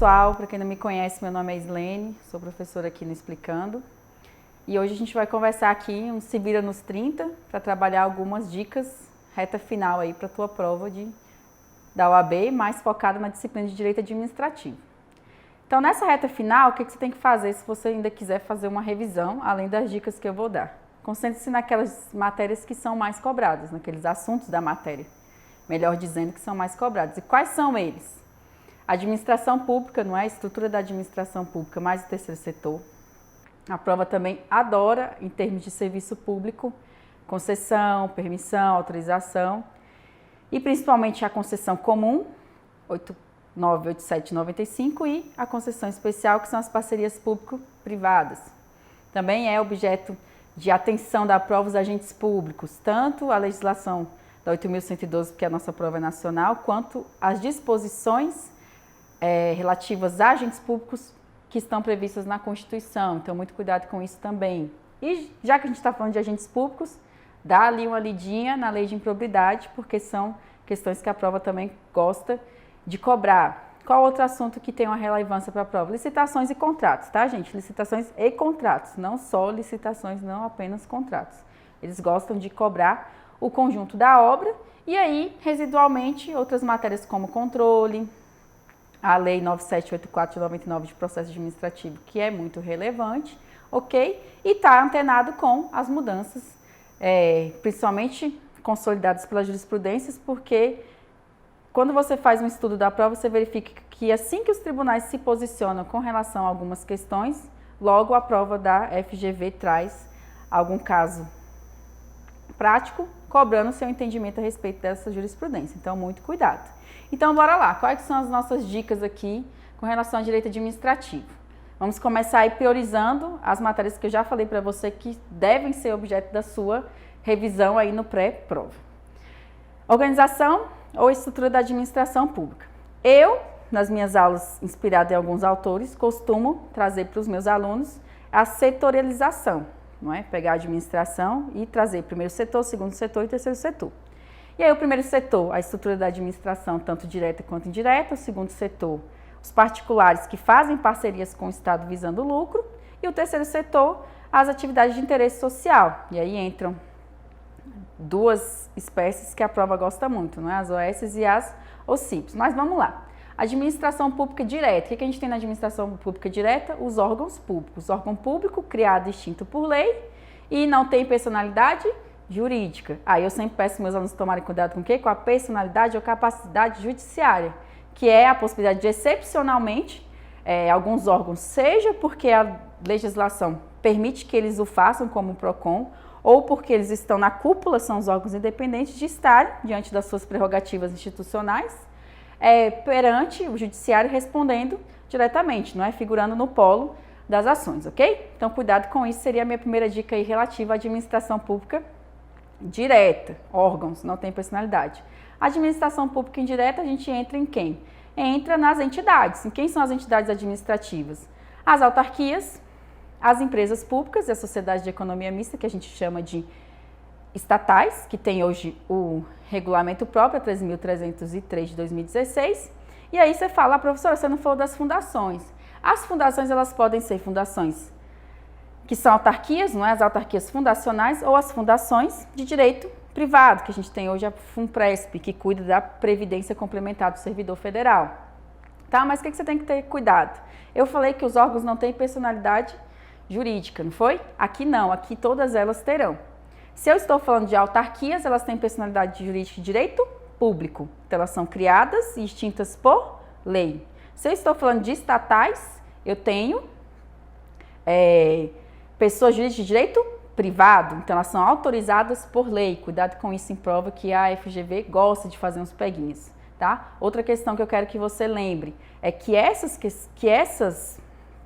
pessoal, para quem não me conhece, meu nome é Islene, sou professora aqui no Explicando. E hoje a gente vai conversar aqui, Se Vira nos 30, para trabalhar algumas dicas, reta final aí para a tua prova da OAB, mais focada na disciplina de Direito Administrativo. Então, nessa reta final, o que você tem que fazer se você ainda quiser fazer uma revisão, além das dicas que eu vou dar? Concentre-se naquelas matérias que são mais cobradas, naqueles assuntos da matéria, melhor dizendo, que são mais cobrados. E quais são eles? Administração pública, não é? A estrutura da administração pública, mais o terceiro setor. A prova também adora, em termos de serviço público, concessão, permissão, autorização e principalmente a concessão comum, 89, 87, 95 e a concessão especial, que são as parcerias público-privadas. Também é objeto de atenção da prova os agentes públicos, tanto a legislação da 8.112, porque a nossa prova é nacional, quanto as disposições relativas a agentes públicos que estão previstas na Constituição. Então, muito cuidado com isso também. E já que a gente está falando de agentes públicos, dá ali uma lidinha na lei de improbidade, porque são questões que a prova também gosta de cobrar. Qual outro assunto que tem uma relevância para a prova? Licitações e contratos, tá, gente? Licitações e contratos, não só licitações, não apenas contratos. Eles gostam de cobrar o conjunto da obra e aí, residualmente, outras matérias como controle, a Lei 9784 de 99 de processo administrativo, que é muito relevante, ok? E está antenado com as mudanças, principalmente consolidadas pelas jurisprudências, porque quando você faz um estudo da prova, você verifica que assim que os tribunais se posicionam com relação a algumas questões, logo a prova da FGV traz algum caso prático, cobrando seu entendimento a respeito dessa jurisprudência. Então, muito cuidado. Então, bora lá. Quais são as nossas dicas aqui com relação ao direito administrativo? Vamos começar aí priorizando as matérias que eu já falei para você que devem ser objeto da sua revisão aí no pré-prova. Organização ou estrutura da administração pública. Eu, nas minhas aulas inspirada em alguns autores, costumo trazer para os meus alunos a setorialização, não é? Pegar a administração e trazer primeiro setor, segundo setor e terceiro setor. E aí o primeiro setor, a estrutura da administração, tanto direta quanto indireta. O segundo setor, os particulares que fazem parcerias com o Estado visando lucro. E o terceiro setor, as atividades de interesse social. E aí entram duas espécies que a prova gosta muito, não é? As OS e as OCIPs. Mas vamos lá. Administração pública direta. O que a gente tem na administração pública direta? Os órgãos públicos. Órgão público criado e extinto por lei e não tem personalidade jurídica. Aí eu sempre peço meus alunos tomarem cuidado com o quê? Com a personalidade ou capacidade judiciária, que é a possibilidade de, excepcionalmente, alguns órgãos, seja porque a legislação permite que eles o façam, como o PROCON, ou porque eles estão na cúpula, são os órgãos independentes, de estarem, diante das suas prerrogativas institucionais, perante o judiciário respondendo diretamente, não é? Figurando no polo das ações, ok? Então, cuidado com isso, seria a minha primeira dica aí relativa à administração pública direta, órgãos, não tem personalidade. Administração pública indireta, a gente entra em quem? Entra nas entidades. Em quem são as entidades administrativas? As autarquias, as empresas públicas e a sociedade de economia mista, que a gente chama de estatais, que tem hoje o regulamento próprio, 13.303 de 2016. E aí você fala, professora, você não falou das fundações. As fundações, elas podem ser fundações que são autarquias, não é? As autarquias fundacionais ou as fundações de direito privado, que a gente tem hoje a FUNPRESP, que cuida da previdência complementar do servidor federal. Tá? Mas o que você tem que ter cuidado? Eu falei que os órgãos não têm personalidade jurídica, não foi? Aqui não, aqui todas elas terão. Se eu estou falando de autarquias, elas têm personalidade jurídica de direito público, então elas são criadas e extintas por lei. Se eu estou falando de estatais, eu tenho pessoas jurídicas de direito privado, então elas são autorizadas por lei. Cuidado com isso em prova, que a FGV gosta de fazer uns peguinhos, tá? Outra questão que eu quero que você lembre é que essas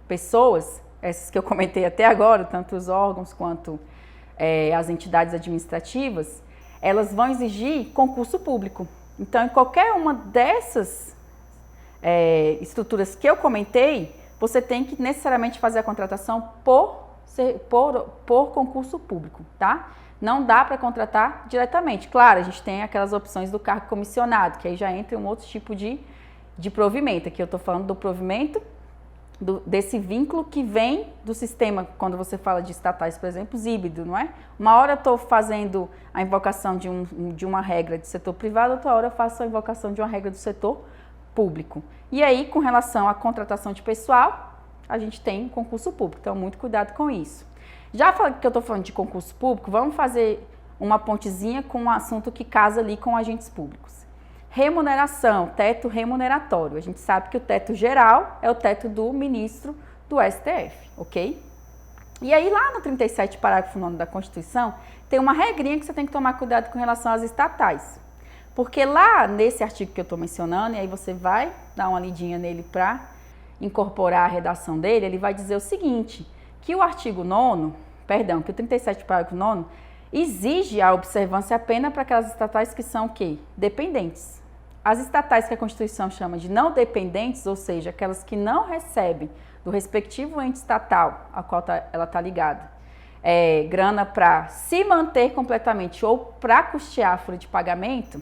pessoas, essas que eu comentei até agora, tanto os órgãos quanto as entidades administrativas, elas vão exigir concurso público. Então, em qualquer uma dessas estruturas que eu comentei, você tem que necessariamente fazer a contratação por concurso público, tá? Não dá para contratar diretamente. Claro, a gente tem aquelas opções do cargo comissionado, que aí já entra um outro tipo de de provimento. Aqui eu estou falando do provimento, desse vínculo que vem do sistema, quando você fala de estatais, por exemplo, híbrido, não é? Uma hora eu estou fazendo a invocação de uma regra de setor privado, outra hora eu faço a invocação de uma regra do setor público. E aí, com relação à contratação de pessoal, a gente tem concurso público, então muito cuidado com isso. Já que eu estou falando de concurso público, vamos fazer uma pontezinha com um assunto que casa ali com agentes públicos. Remuneração, teto remuneratório. A gente sabe que o teto geral é o teto do ministro do STF, ok? E aí lá no 37, parágrafo 9º da Constituição, tem uma regrinha que você tem que tomar cuidado com relação às estatais. Porque lá nesse artigo que eu estou mencionando, e aí você vai dar uma lidinha nele para incorporar a redação dele, ele vai dizer o seguinte, que o artigo 9º, que o 37, parágrafo 9º, exige a observância apenas para aquelas estatais que são o quê? Dependentes. As estatais que a Constituição chama de não dependentes, ou seja, aquelas que não recebem do respectivo ente estatal a qual ela está ligada, grana para se manter completamente ou para custear a folha de pagamento,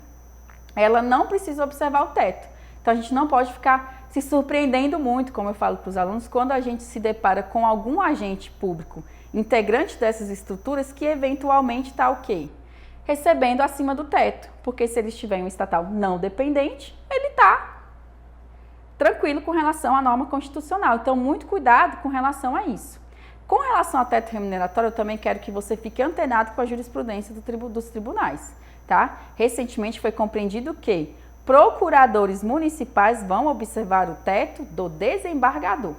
ela não precisa observar o teto. Então a gente não pode ficar se surpreendendo muito, como eu falo para os alunos, quando a gente se depara com algum agente público integrante dessas estruturas que eventualmente está o quê? Recebendo acima do teto, porque se ele estiver em um estatal não dependente, ele está tranquilo com relação à norma constitucional. Então, muito cuidado com relação a isso. Com relação ao teto remuneratório, eu também quero que você fique antenado com a jurisprudência dos tribunais, tá? Recentemente foi compreendido que procuradores municipais vão observar o teto do desembargador,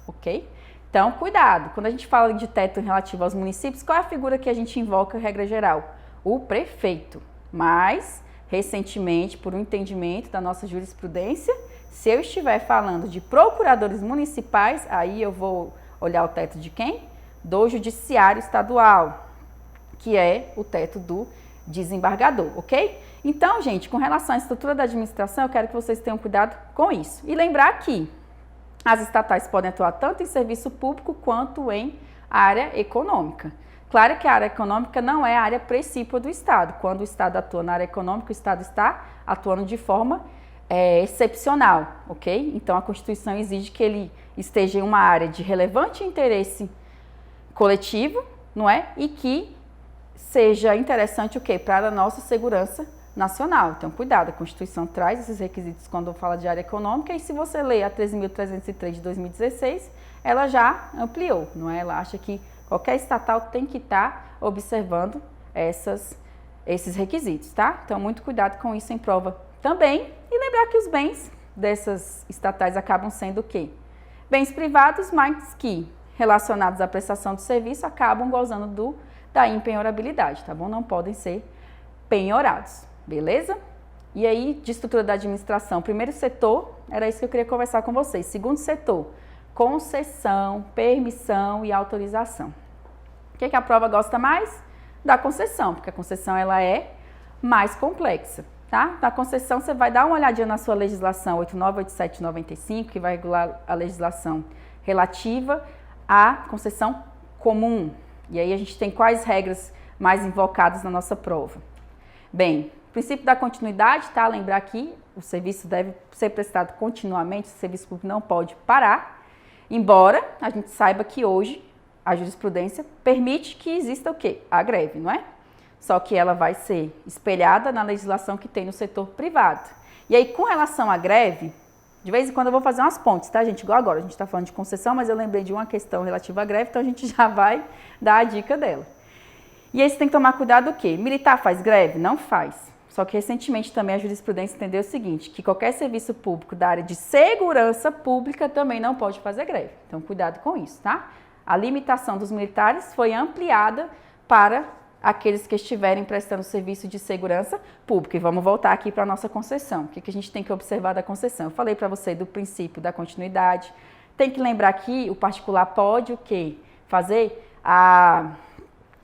ok? Então, cuidado. Quando a gente fala de teto relativo aos municípios, qual é a figura que a gente invoca, regra geral? O prefeito, mas recentemente, por um entendimento da nossa jurisprudência, se eu estiver falando de procuradores municipais, aí eu vou olhar o teto de quem? Do judiciário estadual, que é o teto do desembargador, ok? Então, gente, com relação à estrutura da administração, eu quero que vocês tenham cuidado com isso. E lembrar que as estatais podem atuar tanto em serviço público quanto em área econômica. Claro que a área econômica não é a área precípua do Estado. Quando o Estado atua na área econômica, o Estado está atuando de forma excepcional, ok? Então, a Constituição exige que ele esteja em uma área de relevante interesse coletivo, não é? E que seja interessante o quê? Para a nossa segurança nacional. Então, cuidado, a Constituição traz esses requisitos quando fala de área econômica e se você ler a 13.303 de 2016, ela já ampliou, não é? Ela acha que qualquer estatal tem que estar observando esses requisitos, tá? Então, muito cuidado com isso em prova também. E lembrar que os bens dessas estatais acabam sendo o quê? Bens privados, mas que, relacionados à prestação do serviço, acabam gozando da impenhorabilidade, tá bom? Não podem ser penhorados, beleza? E aí, de estrutura da administração, primeiro setor, era isso que eu queria conversar com vocês. Segundo setor, concessão, permissão e autorização. O que a prova gosta mais? Da concessão, porque a concessão ela é mais complexa, tá? Na concessão você vai dar uma olhadinha na sua legislação 8987/95, que vai regular a legislação relativa à concessão comum. E aí a gente tem quais regras mais invocadas na nossa prova? Bem, princípio da continuidade, tá? Lembrar que o serviço deve ser prestado continuamente, o serviço público não pode parar. Embora a gente saiba que hoje a jurisprudência permite que exista o quê? A greve, não é? Só que ela vai ser espelhada na legislação que tem no setor privado. E aí, com relação à greve, de vez em quando eu vou fazer umas pontes, tá, gente? Igual agora, a gente está falando de concessão, mas eu lembrei de uma questão relativa à greve, então a gente já vai dar a dica dela. E aí você tem que tomar cuidado do quê? Militar faz greve? Não faz. Só que recentemente também a jurisprudência entendeu o seguinte, que qualquer serviço público da área de segurança pública também não pode fazer greve. Então, cuidado com isso, tá? A limitação dos militares foi ampliada para aqueles que estiverem prestando serviço de segurança pública. E vamos voltar aqui para a nossa concessão. O que a gente tem que observar da concessão? Eu falei para você do princípio da continuidade. Tem que lembrar que o particular pode o quê? Fazer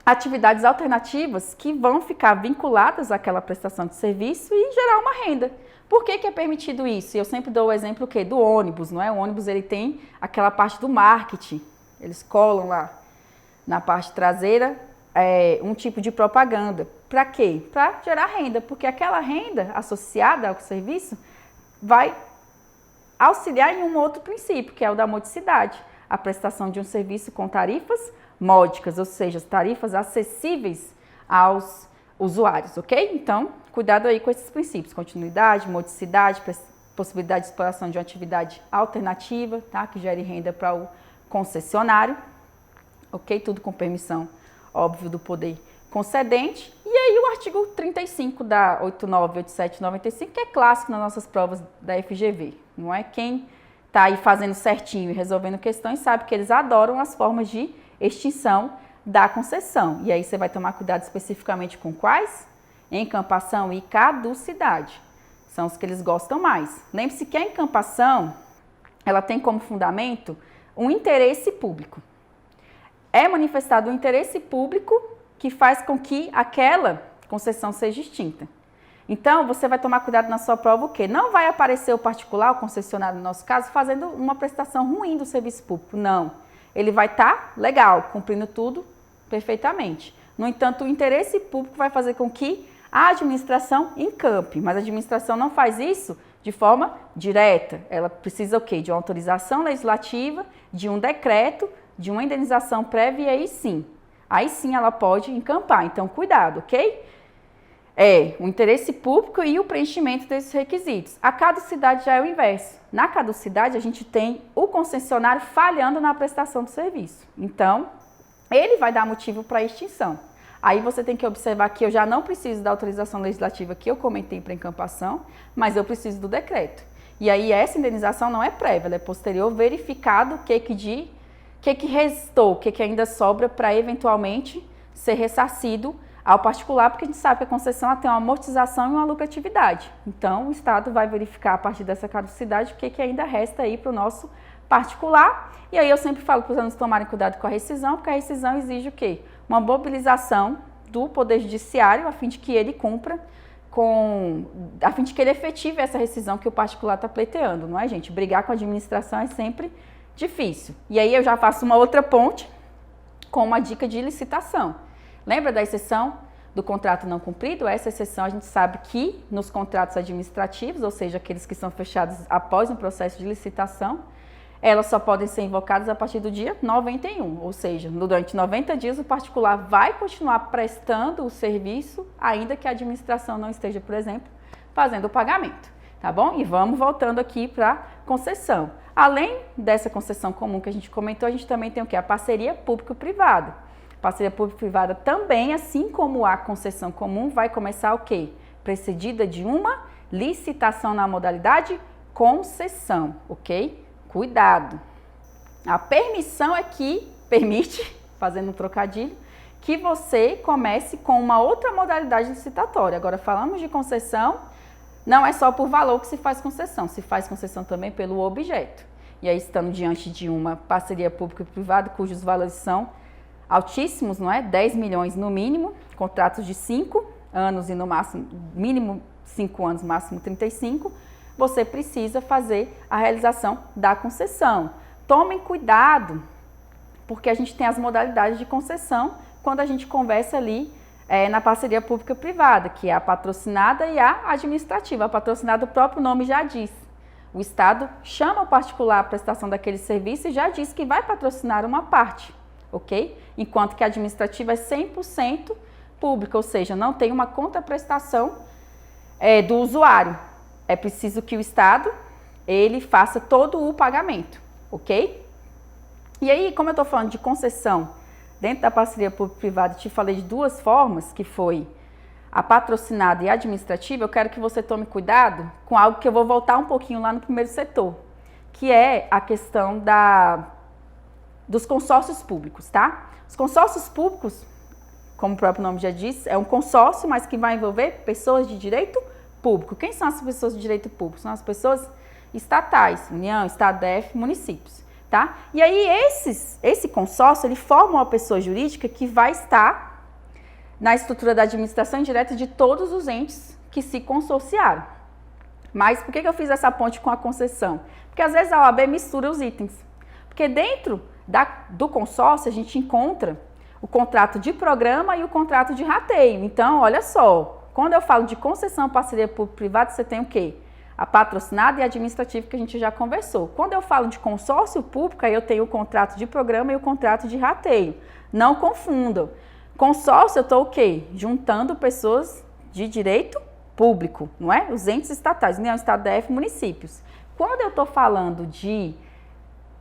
atividades alternativas que vão ficar vinculadas àquela prestação de serviço e gerar uma renda. Por que é permitido isso? Eu sempre dou o exemplo o quê? Do ônibus, não é? O ônibus ele tem aquela parte do marketing. Eles colam lá na parte traseira um tipo de propaganda. Para quê? Para gerar renda, porque aquela renda associada ao serviço vai auxiliar em um outro princípio, que é o da modicidade, a prestação de um serviço com tarifas módicas, ou seja, tarifas acessíveis aos usuários, ok? Então, cuidado aí com esses princípios, continuidade, modicidade, possibilidade de exploração de uma atividade alternativa, tá? Que gere renda para o concessionário, ok? Tudo com permissão, óbvio, do poder concedente. E aí o artigo 35 da 89, 87 e 95, que é clássico nas nossas provas da FGV, não é? Quem está aí fazendo certinho e resolvendo questões sabe que eles adoram as formas de extinção da concessão. E aí você vai tomar cuidado especificamente com quais? Encampação e caducidade. São os que eles gostam mais. Lembre-se que a encampação, ela tem como fundamento um interesse público. É manifestado um interesse público que faz com que aquela concessão seja extinta. Então, você vai tomar cuidado na sua prova o quê? Não vai aparecer o particular, o concessionário no nosso caso, fazendo uma prestação ruim do serviço público. Não. Ele vai estar legal, cumprindo tudo perfeitamente. No entanto, o interesse público vai fazer com que a administração encampe, mas a administração não faz isso de forma direta. Ela precisa o quê? De uma autorização legislativa, de um decreto, de uma indenização prévia e aí sim ela pode encampar. Então, cuidado, ok? É o interesse público e o preenchimento desses requisitos. A caducidade já é o inverso. Na caducidade, a gente tem o concessionário falhando na prestação do serviço. Então, ele vai dar motivo para extinção. Aí você tem que observar que eu já não preciso da autorização legislativa que eu comentei para encampação, mas eu preciso do decreto. E aí essa indenização não é prévia, ela é posterior, verificado o que restou, o que ainda sobra para eventualmente ser ressarcido ao particular, porque a gente sabe que a concessão ela tem uma amortização e uma lucratividade. Então, o Estado vai verificar a partir dessa caducidade o que ainda resta aí para o nosso particular. E aí eu sempre falo para os alunos tomarem cuidado com a rescisão, porque a rescisão exige o quê? Uma mobilização do Poder Judiciário a fim de que ele cumpra a fim de que ele efetive essa rescisão que o particular está pleiteando, não é, gente? Brigar com a administração é sempre difícil. E aí eu já faço uma outra ponte com uma dica de licitação. Lembra da exceção do contrato não cumprido? Essa exceção a gente sabe que nos contratos administrativos, ou seja, aqueles que são fechados após um processo de licitação, elas só podem ser invocadas a partir do dia 91, ou seja, durante 90 dias o particular vai continuar prestando o serviço, ainda que a administração não esteja, por exemplo, fazendo o pagamento, tá bom? E vamos voltando aqui para concessão. Além dessa concessão comum que a gente comentou, a gente também tem o quê? A parceria público-privada. Parceria público-privada também, assim como a concessão comum, vai começar o quê? Precedida de uma licitação na modalidade concessão, ok? Cuidado. A permissão é que permite, fazendo um trocadilho, que você comece com uma outra modalidade licitatória. Agora, falamos de concessão, não é só por valor que se faz concessão também pelo objeto. E aí estamos diante de uma parceria público-privada cujos valores são altíssimos, não é? 10 milhões no mínimo, contratos de 5 anos e no máximo, mínimo 5 anos, máximo 35, você precisa fazer a realização da concessão. Tomem cuidado, porque a gente tem as modalidades de concessão quando a gente conversa ali na parceria pública-privada, que é a patrocinada e a administrativa. A patrocinada, o próprio nome já diz. O Estado chama o particular à prestação daquele serviço e já diz que vai patrocinar uma parte, ok? Enquanto que a administrativa é 100% pública, ou seja, não tem uma contraprestação do usuário. É preciso que o Estado, ele faça todo o pagamento, ok? E aí, como eu estou falando de concessão dentro da parceria público-privada, te falei de duas formas, que foi a patrocinada e a administrativa, eu quero que você tome cuidado com algo que eu vou voltar um pouquinho lá no primeiro setor, que é a questão dos consórcios públicos, tá? Os consórcios públicos, como o próprio nome já diz, é um consórcio, mas que vai envolver pessoas de direito público. Quem são as pessoas de direito público? São as pessoas estatais, União, Estado, DF, municípios, tá? E aí esse consórcio, ele forma uma pessoa jurídica que vai estar na estrutura da administração indireta de todos os entes que se consorciaram. Mas por que eu fiz essa ponte com a concessão? Porque às vezes a OAB mistura os itens. Porque dentro do consórcio a gente encontra o contrato de programa e o contrato de rateio. Então, olha só, quando eu falo de concessão, parceria público-privada, você tem o quê? A patrocinada e a administrativa que a gente já conversou. Quando eu falo de consórcio público, aí eu tenho o contrato de programa e o contrato de rateio. Não confundam. Consórcio eu estou o quê? Juntando pessoas de direito público, não é? Os entes estatais, União, Estado, DF, municípios. Quando eu estou falando de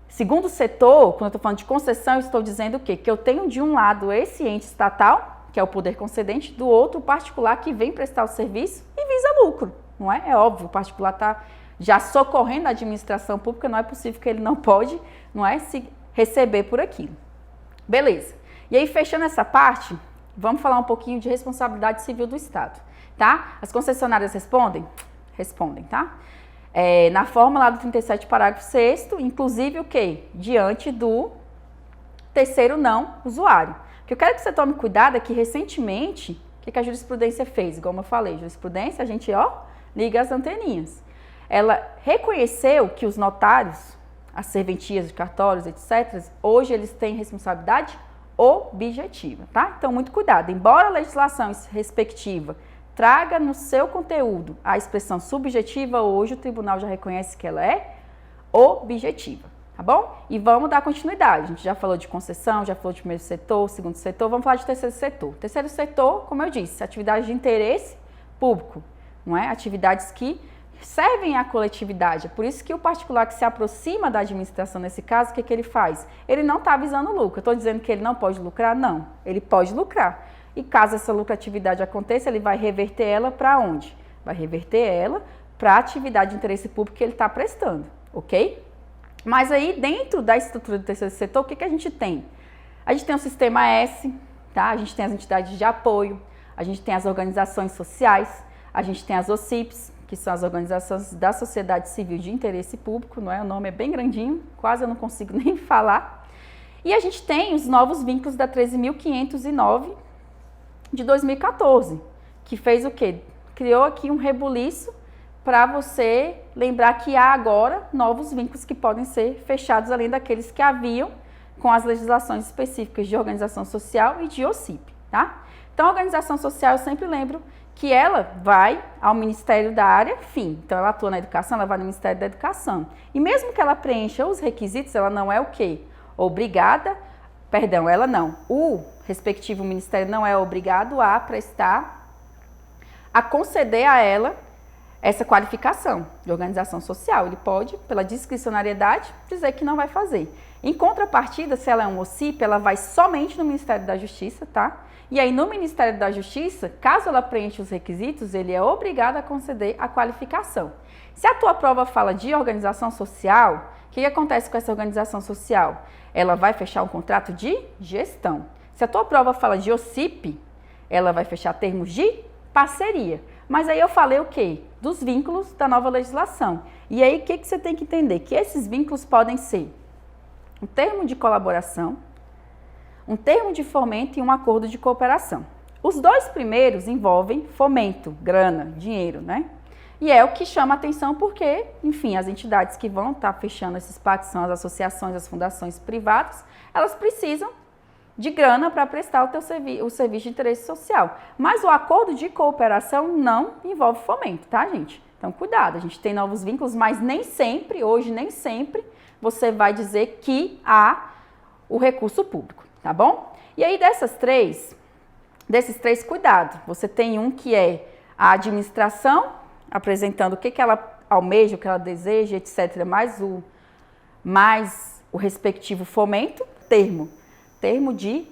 segundo setor, quando eu estou falando de concessão, eu estou dizendo o quê? Que eu tenho de um lado esse ente estatal, que é o poder concedente, do outro o particular que vem prestar o serviço e visa lucro, não é? É óbvio, o particular está já socorrendo a administração pública, não é possível que ele não pode, não é, se receber por aquilo. Beleza. E aí, fechando essa parte, vamos falar um pouquinho de responsabilidade civil do Estado, tá? As concessionárias respondem? Respondem, tá? Na fórmula do 37, parágrafo 6º, inclusive o quê? Diante do terceiro não usuário. O que eu quero que você tome cuidado é que, recentemente, o que a jurisprudência fez? Igual eu falei, jurisprudência, a gente, liga as anteninhas. Ela reconheceu que os notários, as serventias de cartórios, etc., hoje eles têm responsabilidade objetiva, tá? Então, muito cuidado. Embora a legislação respectiva traga no seu conteúdo a expressão subjetiva, hoje o tribunal já reconhece que ela é objetiva, tá bom? E vamos dar continuidade. A gente já falou de concessão, já falou de primeiro setor, segundo setor, vamos falar de terceiro setor. Terceiro setor, como eu disse, atividades de interesse público, não é? Atividades que servem à coletividade. É por isso que o particular que se aproxima da administração nesse caso, o que ele faz? Ele não está visando lucro. Eu estou dizendo que ele não pode lucrar? Não, ele pode lucrar. E caso essa lucratividade aconteça, ele vai reverter ela para onde? Vai reverter ela para a atividade de interesse público que ele está prestando, ok? Mas aí, dentro da estrutura do terceiro setor, o que a gente tem? A gente tem o sistema S, tá? A gente tem as entidades de apoio, a gente tem as organizações sociais, a gente tem as OCIPs, que são as organizações da sociedade civil de interesse público, não é? O nome é bem grandinho, quase eu não consigo nem falar. E a gente tem os novos vínculos da 13.509 de 2014, que fez o quê? Criou aqui um rebuliço para você lembrar que há agora novos vínculos que podem ser fechados, além daqueles que haviam com as legislações específicas de organização social e de OCIP, tá? Então, a organização social, eu sempre lembro que ela vai ao Ministério da Área Fim. Então, ela atua na educação, ela vai no Ministério da Educação. E mesmo que ela preencha os requisitos, ela não é o quê? Obrigada, perdão, ela não. O respectivo ministério não é obrigado a conceder a ela essa qualificação de organização social. Ele pode, pela discricionariedade, dizer que não vai fazer. Em contrapartida, se ela é um OCIP, ela vai somente no Ministério da Justiça, tá? E aí, no Ministério da Justiça, caso ela preencha os requisitos, ele é obrigado a conceder a qualificação. Se a tua prova fala de organização social, o que acontece com essa organização social? Ela vai fechar um contrato de gestão. Se a tua prova fala de OCIP, ela vai fechar termos de parceria. Mas aí eu falei o quê? Dos vínculos da nova legislação. E aí, o que você tem que entender? Que esses vínculos podem ser um termo de colaboração, um termo de fomento e um acordo de cooperação. Os dois primeiros envolvem fomento, grana, dinheiro, né? E é o que chama a atenção porque, enfim, as entidades que vão estar fechando esses pactos são as associações, as fundações privadas, elas precisam de grana para prestar o serviço de interesse social. Mas o acordo de cooperação não envolve fomento, tá, gente? Então, cuidado, a gente tem novos vínculos, mas nem sempre, hoje nem sempre, você vai dizer que há o recurso público, tá bom? E aí, desses três, cuidado. Você tem um que é a administração, apresentando o que ela almeja, o que ela deseja, etc., mais o respectivo fomento, termo de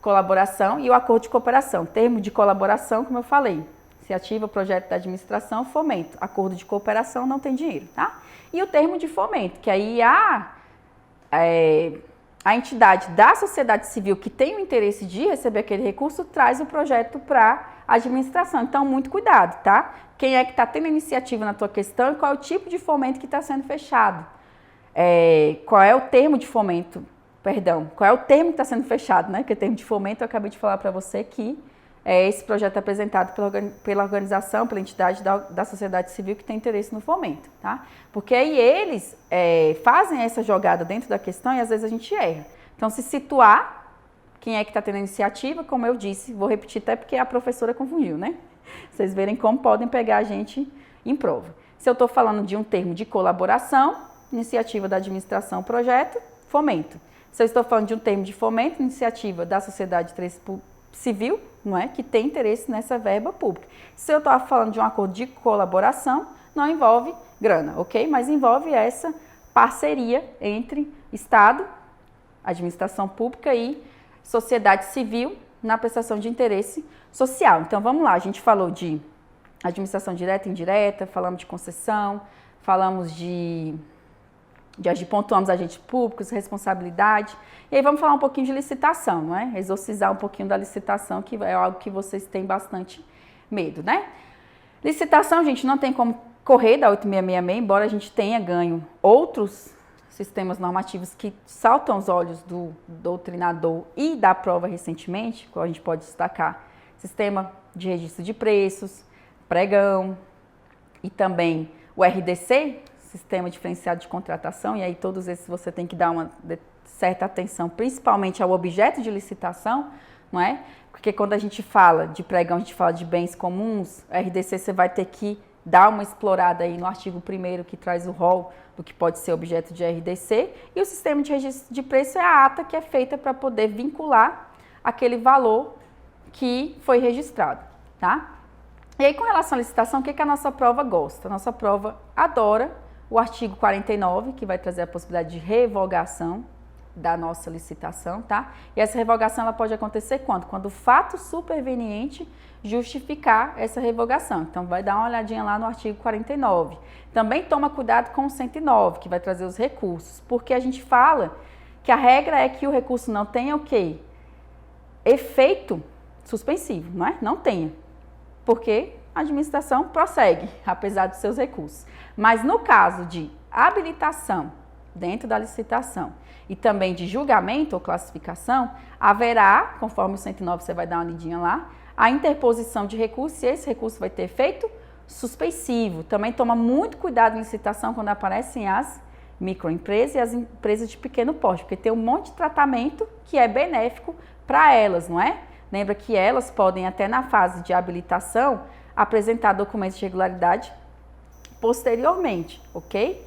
colaboração e o acordo de cooperação. Termo de colaboração, como eu falei, se ativa o projeto da administração, fomento. Acordo de cooperação não tem dinheiro, tá? E o termo de fomento, que aí a entidade da sociedade civil que tem o interesse de receber aquele recurso traz o projeto para a administração. Então, muito cuidado, tá? Quem é que está tendo iniciativa na tua questão e qual é o tipo de fomento que está sendo fechado? Qual é o termo de fomento? Perdão, qual é o termo que está sendo fechado, né? Porque termo de fomento, eu acabei de falar para você que esse projeto é apresentado pela organização, pela entidade da sociedade civil que tem interesse no fomento, tá? Porque aí eles fazem essa jogada dentro da questão e às vezes a gente erra. Então, se situar quem é que está tendo a iniciativa, como eu disse, vou repetir até porque a professora confundiu, né? Vocês verem como podem pegar a gente em prova. Se eu estou falando de um termo de colaboração, iniciativa da administração, projeto, fomento. Se eu estou falando de um termo de fomento, iniciativa da sociedade de interesse civil, não é? Que tem interesse nessa verba pública. Se eu estou falando de um acordo de colaboração, não envolve grana, ok? Mas envolve essa parceria entre Estado, administração pública e sociedade civil na prestação de interesse social. Então, vamos lá, a gente falou de administração direta e indireta, falamos de concessão, falamos pontuamos agentes públicos, responsabilidade. E aí vamos falar um pouquinho de licitação, não é? Exorcizar um pouquinho da licitação, que é algo que vocês têm bastante medo, né? Licitação, gente, não tem como correr da 8666, embora a gente tenha ganho outros sistemas normativos que saltam os olhos do doutrinador e da prova recentemente, qual a gente pode destacar, sistema de registro de preços, pregão e também o RDC, Sistema Diferenciado de Contratação, e aí todos esses você tem que dar uma certa atenção, principalmente ao objeto de licitação, não é? Porque quando a gente fala de pregão, a gente fala de bens comuns, RDC você vai ter que dar uma explorada aí no artigo 1º que traz o rol do que pode ser objeto de RDC, e o Sistema de Registro de Preço é a ata que é feita para poder vincular aquele valor que foi registrado, tá? E aí, com relação à licitação, o que a nossa prova gosta? A nossa prova adora o artigo 49, que vai trazer a possibilidade de revogação da nossa licitação, tá? E essa revogação ela pode acontecer quando? Quando o fato superveniente justificar essa revogação. Então, vai dar uma olhadinha lá no artigo 49. Também toma cuidado com o 109, que vai trazer os recursos, porque a gente fala que a regra é que o recurso não tenha o quê? Efeito suspensivo, não é? Não tenha. Porque a administração prossegue, apesar dos seus recursos. Mas no caso de habilitação dentro da licitação e também de julgamento ou classificação, haverá, conforme o 109 você vai dar uma lidinha lá, a interposição de recurso, e esse recurso vai ter efeito suspensivo. Também toma muito cuidado em licitação quando aparecem as microempresas e as empresas de pequeno porte, porque tem um monte de tratamento que é benéfico para elas, não é? Lembra que elas podem, até na fase de habilitação, apresentar documentos de regularidade posteriormente, ok?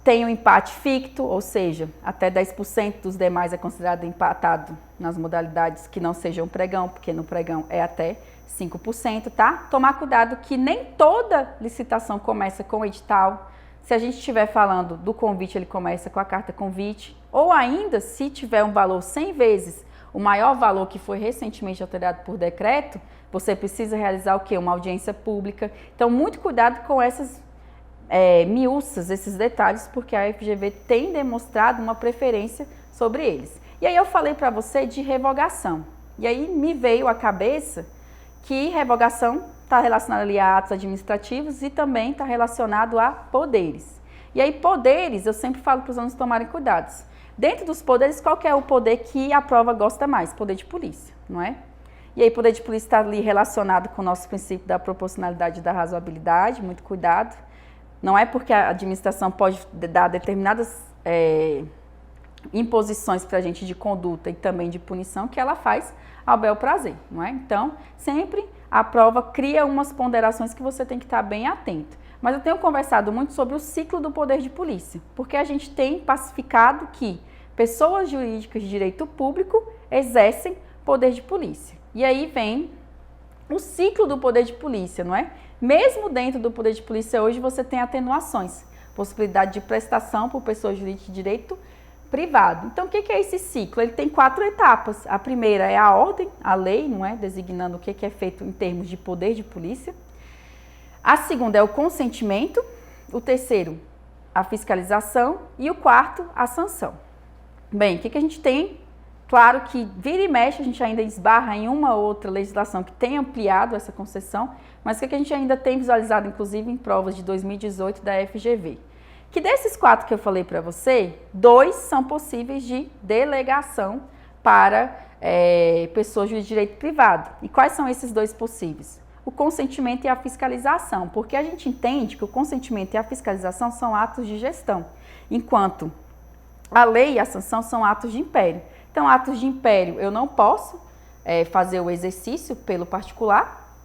Tem o empate ficto, ou seja, até 10% dos demais é considerado empatado nas modalidades que não sejam pregão, porque no pregão é até 5%, tá? Tomar cuidado que nem toda licitação começa com edital. Se a gente estiver falando do convite, ele começa com a carta convite, ou ainda, se tiver um valor 100 vezes o maior valor que foi recentemente alterado por decreto, você precisa realizar o quê? Uma audiência pública. Então, muito cuidado com essas miúças, esses detalhes, porque a FGV tem demonstrado uma preferência sobre eles. E aí eu falei para você de revogação. E aí me veio à cabeça que revogação está relacionada ali a atos administrativos e também está relacionado a poderes. E aí poderes, eu sempre falo para os alunos tomarem cuidados. Dentro dos poderes, qual que é o poder que a prova gosta mais? Poder de polícia, não é? E aí poder de polícia está ali relacionado com o nosso princípio da proporcionalidade e da razoabilidade, muito cuidado. Não é porque a administração pode dar determinadas imposições para a gente de conduta e também de punição que ela faz ao bel prazer, não é? Então, sempre a prova cria umas ponderações que você tem que estar bem atento. Mas eu tenho conversado muito sobre o ciclo do poder de polícia, porque a gente tem pacificado que pessoas jurídicas de direito público exercem poder de polícia. E aí vem o ciclo do poder de polícia, não é? Mesmo dentro do poder de polícia hoje você tem atenuações, possibilidade de prestação por pessoa jurídica de direito privado. Então, o que é esse ciclo? Ele tem 4 etapas. A primeira é a ordem, a lei, não é? Designando o que é feito em termos de poder de polícia. A segunda é o consentimento. O terceiro, a fiscalização. E o quarto, a sanção. Bem, o que a gente tem? Claro que vira e mexe, a gente ainda esbarra em uma ou outra legislação que tem ampliado essa concessão, mas o que a gente ainda tem visualizado, inclusive, em provas de 2018 da FGV? Que desses 4 que eu falei para você, 2 são possíveis de delegação para pessoas de direito privado. E quais são esses 2 possíveis? O consentimento e a fiscalização, porque a gente entende que o consentimento e a fiscalização são atos de gestão, enquanto a lei e a sanção são atos de império. Então, atos de império, eu não posso fazer o exercício pelo particular,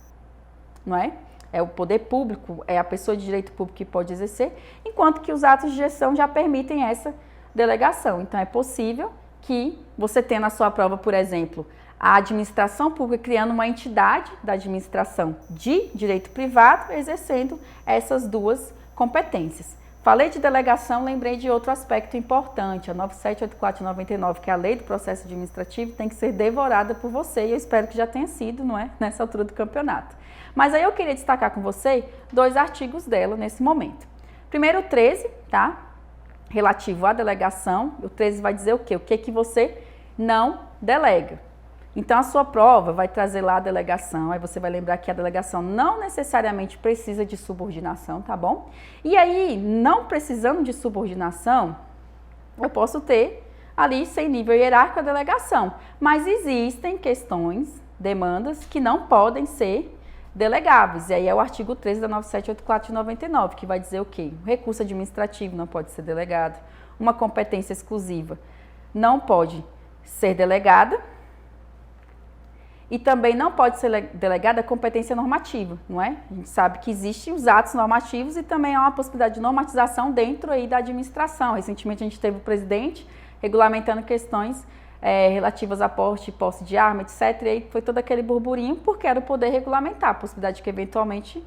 não é? é o poder público, é a pessoa de direito público que pode exercer, enquanto que os atos de gestão já permitem essa delegação. Então, é possível que você tenha na sua prova, por exemplo, a administração pública criando uma entidade da administração de direito privado, exercendo essas duas competências. Falei de delegação, lembrei de outro aspecto importante, a 9784 de 99, que é a lei do processo administrativo, tem que ser devorada por você, e eu espero que já tenha sido, não é? Nessa altura do campeonato. Mas aí eu queria destacar com você 2 artigos dela nesse momento. Primeiro o 13, tá? Relativo à delegação, o 13 vai dizer o quê? O que que você não delega. Então, a sua prova vai trazer lá a delegação, aí você vai lembrar que a delegação não necessariamente precisa de subordinação, tá bom? E aí, não precisando de subordinação, eu posso ter ali, sem nível hierárquico, a delegação. Mas existem questões, demandas, que não podem ser delegáveis. E aí é o artigo 13 da 9784 de 99, que vai dizer o quê? O recurso administrativo não pode ser delegado, uma competência exclusiva não pode ser delegada, e também não pode ser delegada a competência normativa, não é? A gente sabe que existem os atos normativos e também há uma possibilidade de normatização dentro aí da administração. Recentemente a gente teve o presidente regulamentando questões relativas a porte e posse de arma, etc. E aí foi todo aquele burburinho porque era o poder regulamentar, a possibilidade de que eventualmente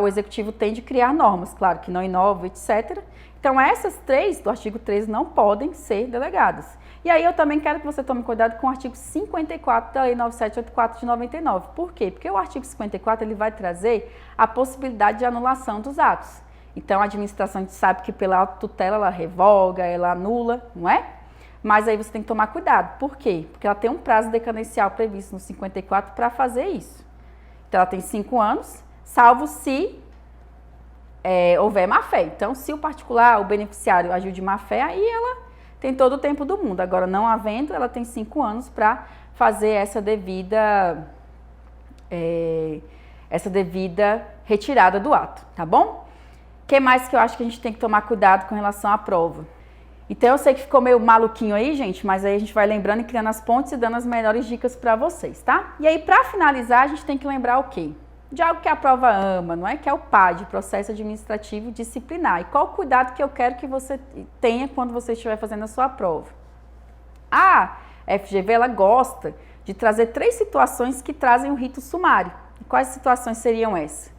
o executivo tem de criar normas, claro que não inova, etc. Então essas 3 do artigo 13 não podem ser delegadas. E aí eu também quero que você tome cuidado com o artigo 54 da lei 9784 de 99. Por quê? Porque o artigo 54 ele vai trazer a possibilidade de anulação dos atos. Então a administração a gente sabe que pela autotutela ela revoga, ela anula, não é? Mas aí você tem que tomar cuidado. Por quê? Porque ela tem um prazo decadencial previsto no 54 para fazer isso. Então ela tem 5 anos, salvo se houver má-fé. Então se o particular, o beneficiário agiu de má-fé, aí ela tem todo o tempo do mundo. Agora, não havendo, ela tem 5 anos para fazer essa devida retirada do ato, tá bom? O que mais que eu acho que a gente tem que tomar cuidado com relação à prova? Então, eu sei que ficou meio maluquinho aí, gente, mas aí a gente vai lembrando e criando as pontes e dando as melhores dicas para vocês, tá? E aí, para finalizar, a gente tem que lembrar o quê? De algo que a prova ama, não é? Que é o PAD, Processo Administrativo Disciplinar. E qual o cuidado que eu quero que você tenha quando você estiver fazendo a sua prova? A FGV, ela gosta de trazer 3 situações que trazem o rito sumário. E quais situações seriam essas?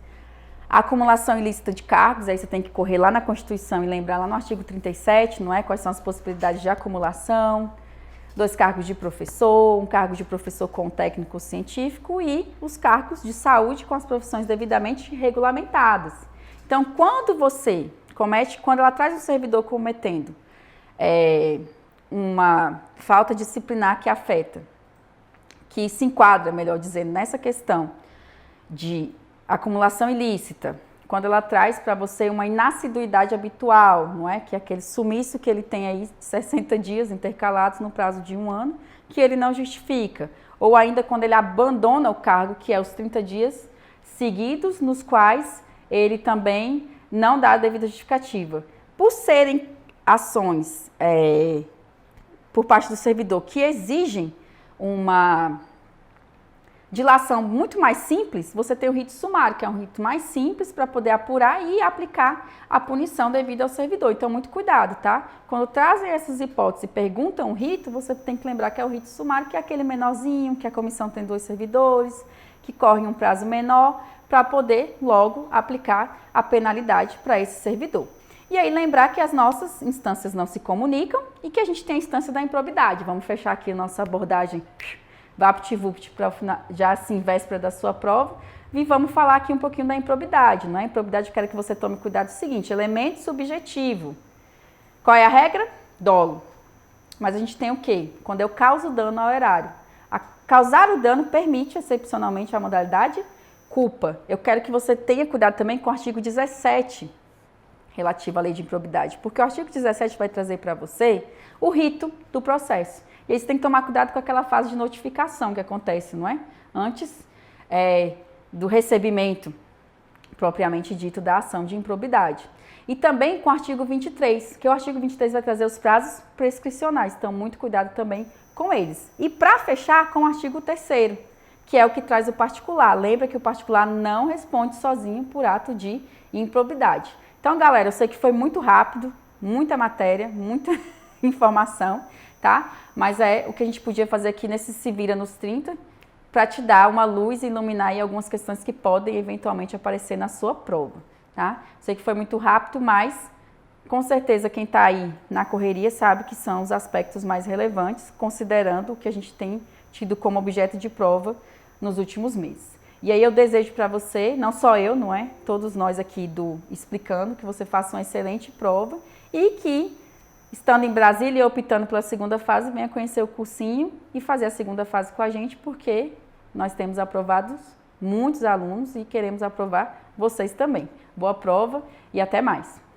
A acumulação ilícita de cargos, aí você tem que correr lá na Constituição e lembrar lá no artigo 37, não é? Quais são as possibilidades de acumulação. 2 cargos de professor, um cargo de professor com técnico científico e os cargos de saúde com as profissões devidamente regulamentadas. Então, quando ela traz um servidor cometendo uma falta disciplinar que afeta, que se enquadra, melhor dizendo, nessa questão de acumulação ilícita, quando ela traz para você uma inassiduidade habitual, não é? Que é aquele sumiço que ele tem aí 60 dias intercalados no prazo de 1 ano, que ele não justifica. Ou ainda quando ele abandona o cargo, que é os 30 dias seguidos, nos quais ele também não dá a devida justificativa. Por serem ações por parte do servidor que exigem uma dilação muito mais simples, você tem o rito sumário, que é um rito mais simples para poder apurar e aplicar a punição devida ao servidor. Então, muito cuidado, tá? Quando trazem essas hipóteses e perguntam o rito, você tem que lembrar que é o rito sumário, que é aquele menorzinho, que a comissão tem 2 servidores, que corre um prazo menor, para poder logo aplicar a penalidade para esse servidor. E aí lembrar que as nossas instâncias não se comunicam e que a gente tem a instância da improbidade. Vamos fechar aqui a nossa abordagem VaptVupt para já assim, véspera da sua prova, e vamos falar aqui um pouquinho da improbidade, não é? Improbidade, eu quero que você tome cuidado do seguinte: elemento subjetivo. Qual é a regra? Dolo. Mas a gente tem o quê? Quando eu causo dano ao erário. Causar o dano permite, excepcionalmente, a modalidade culpa. Eu quero que você tenha cuidado também com o artigo 17, relativo à lei de improbidade, porque o artigo 17 vai trazer para você o rito do processo. E aí você tem que tomar cuidado com aquela fase de notificação que acontece, não é? Antes do recebimento, propriamente dito, da ação de improbidade. E também com o artigo 23, que o artigo 23 vai trazer os prazos prescricionais. Então, muito cuidado também com eles. E para fechar, com o artigo 3º, que é o que traz o particular. Lembra que o particular não responde sozinho por ato de improbidade. Então, galera, eu sei que foi muito rápido, muita matéria, muita informação, tá? Mas é o que a gente podia fazer aqui nesse Se Vira nos 30 para te dar uma luz e iluminar aí algumas questões que podem eventualmente aparecer na sua prova, tá? Sei que foi muito rápido, mas com certeza quem está aí na correria sabe que são os aspectos mais relevantes, considerando o que a gente tem tido como objeto de prova nos últimos meses. E aí eu desejo para você, não só eu, não é? Todos nós aqui do Explicando, que você faça uma excelente prova e que, estando em Brasília e optando pela segunda fase, venha conhecer o cursinho e fazer a segunda fase com a gente, porque nós temos aprovados muitos alunos e queremos aprovar vocês também. Boa prova e até mais!